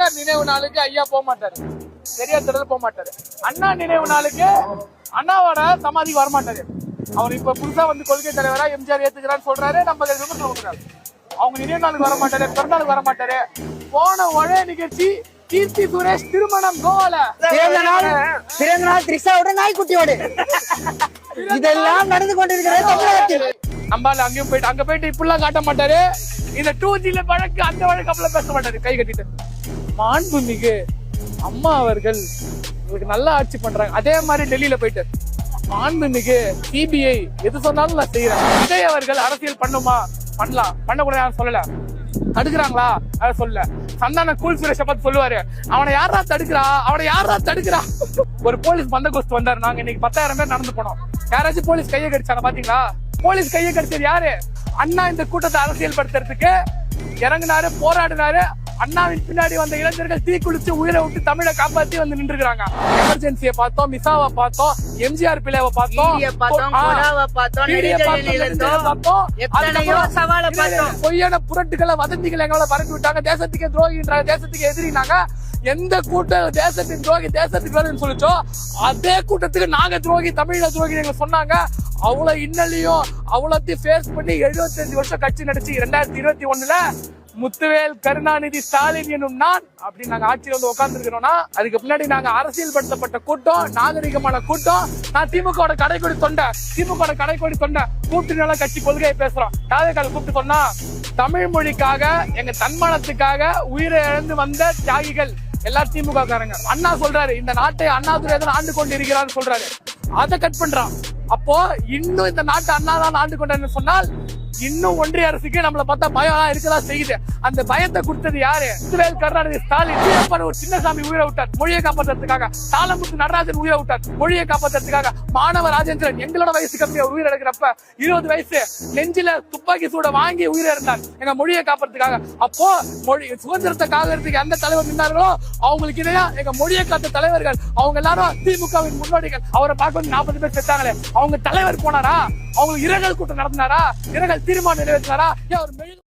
பெரியார் நினைவு நாளுக்கு ஐயா போக மாட்டாரு, பெரியார் திடல் போக மாட்டாரு. அண்ணா நினைவு நாளுக்கு அண்ணாவோட சமாதிக்கு வரமாட்டாரு. அவர் இப்ப புதுசா வந்து கொள்கை தலைவரா எம்ஜிஆர் ஏத்துக்கிறான்னு சொல்றாரு, நம்ம விமர்சனம் கொடுக்குறாரு. அவங்க நினைவு நாளுக்கு வர மாட்டாரு, பிறந்தாளுக்கு வர மாட்டாரு. போன ஒரே நிகழ்ச்சி கீர்த்தி சுரேஷ் திருமணம் கோவால பிறந்த நாள் த்ரிஷாவோட நாய்க்குட்டியோடு இதெல்லாம் நடந்து கொண்டிருக்கிறது தமிழகத்தில். நம்மளால அங்கேயும் போயிட்டு அங்க போயிட்டு இப்படிலாம் காட்ட மாட்டாரு. இந்த 2Gல வழக்கு அந்த வழக்கு அப்பெல்லாம் பேச மாட்டாரு. கை கட்டிட்டு மாண்புமிகு அம்மா அவர்கள் இவருக்கு நல்லா ஆட்சி பண்றாங்க. அதே மாதிரி டெல்லியில போயிட்டு மாண்புமிகு சிபிஐ எது சொன்னாலும் நான் செய்யறேன். விஜய் அவர்கள் அரசியல் பண்ணுமா, பண்ணலாம், பண்ணக்கூடாது யாரும் சொல்லல. தடுக்கிறாங்களா அதை சொல்லல. சந்தான கூல் சுரேஷ பார்த்து சொல்லுவாரு, அவனை யாரா தடுக்கிறா, அவனை யாரா தடுக்கிறா. ஒரு போலீஸ் பந்தோபஸ்து வந்தாரு. நாங்க இன்னைக்கு 10,000 பேர் நடந்து போனோம். யாராச்சும் போலீஸ் கையை கடிச்சாங்க பாத்தீங்களா? போலீஸ் கையை கடிச்சது யாரு? அண்ணா இந்த கூட்டத்தை அரசியல் படுத்துறதுக்கு இறங்கினாரு, போராடினாரு. அண்ணாவின் பின்னாடி வந்த இளைஞர்கள் தீ குளிச்சு உயிரை விட்டு தமிழை காப்பாத்தி வந்து நின்று இருக்காங்க. எமர்ஜென்சியை பார்த்தோம், மிசாவை பார்த்தோம், எம்ஜிஆர் பிள்ளைவை பார்த்தோம், பொய்யான புரட்டுகளை வதந்திகளை எங்களால பரப்பி விட்டாங்க. தேசத்துக்கே துரோகின்றாங்க, தேசத்துக்கு எதிரினாங்க. எந்த கூட்டம் தேசத்தின் துரோகி தேசத்துக்கு சொல்லிச்சோ அதே கூட்டத்துக்கு நாங்க துரோகி, தமிழ துரோகி எங்க சொன்னாங்க. அவ்வளவு இன்னலையும் அவ்வளோத்தையும் ஃபேஸ் பண்ணி 75 வருஷம் கட்சி நடிச்சு 2021ல முத்துவேல் கருணாநிதி ஸ்டாலின் என்னும் நான் அப்படி நாங்க ஆட்சியில் வந்து உட்கார்ந்து இருக்கிறோம்னா அதுக்கு பின்னாடி நாங்க அரசியல் படுத்தப்பட்ட கூட்டம், நாகரிகமான கூட்டம். நான் திமுக கடைக்கோடி தொண்டை, திமுக கடைக்கோடி தொண்டை கூப்பிட்டு கட்சி கொள்கையை பேசுறோம். தாவேக்கால கூப்பிட்டு சொன்னா தமிழ் மொழிக்காக எங்க தன்மானத்துக்காக உயிரை இழந்து வந்த தியாகிகள் எல்லாரும் திமுக காரங்க. அண்ணா சொல்றாரு இந்த நாட்டை அண்ணாதுரை ஆண்டு கொண்டு இருக்கிறான்னு சொல்றாரு. அதை கட் பண்றான். அப்போ இன்னும் இந்த நாட்டை அண்ணாதான் ஆண்டு கொண்டான்னு சொன்னால் இன்னும் ஒன்றிய அரசுக்கு நம்மள பார்த்தா பயம் இருக்கதான் செய்யுது. அந்த பயத்தை கொடுத்தது யாரு? முத்துவேல் கருணாநிதி ஸ்டாலின். ஒரு சின்னசாமி உயிரை விட்டார் மொழியை காப்பாற்றுறதுக்காக. தாளமுத்து நடராஜன் உயிரை விட்டார் மொழியை காப்பாற்றுறதுக்காக. மாணவ ராஜேந்திரன் எங்களோட வயசு கம்மி உயிர் எடுக்கிறப்ப 20 வயசு நெஞ்சில துப்பாக்கி சூட வாங்கி உயிரை இருந்தார் எங்க மொழியை காப்பாற்றுறதுக்காக. அப்போ மொழி சுதந்திரத்தை காக்கிறதுக்கு எந்த தலைவர் நின்றார்களோ அவங்களுக்கு இடையா எங்க மொழியை காத்த தலைவர்கள் அவங்க எல்லாரும் திமுகவின் முன்னோடிகள். அவரை பார்க்க 40 பேர் செத்தாங்களே, அவங்க தலைவர் போனாரா? அவங்க இரங்கல் கூட்டம் நடத்தினாரா? இரங்கல் தீர்மானம் நிறைவேற்றினாரா?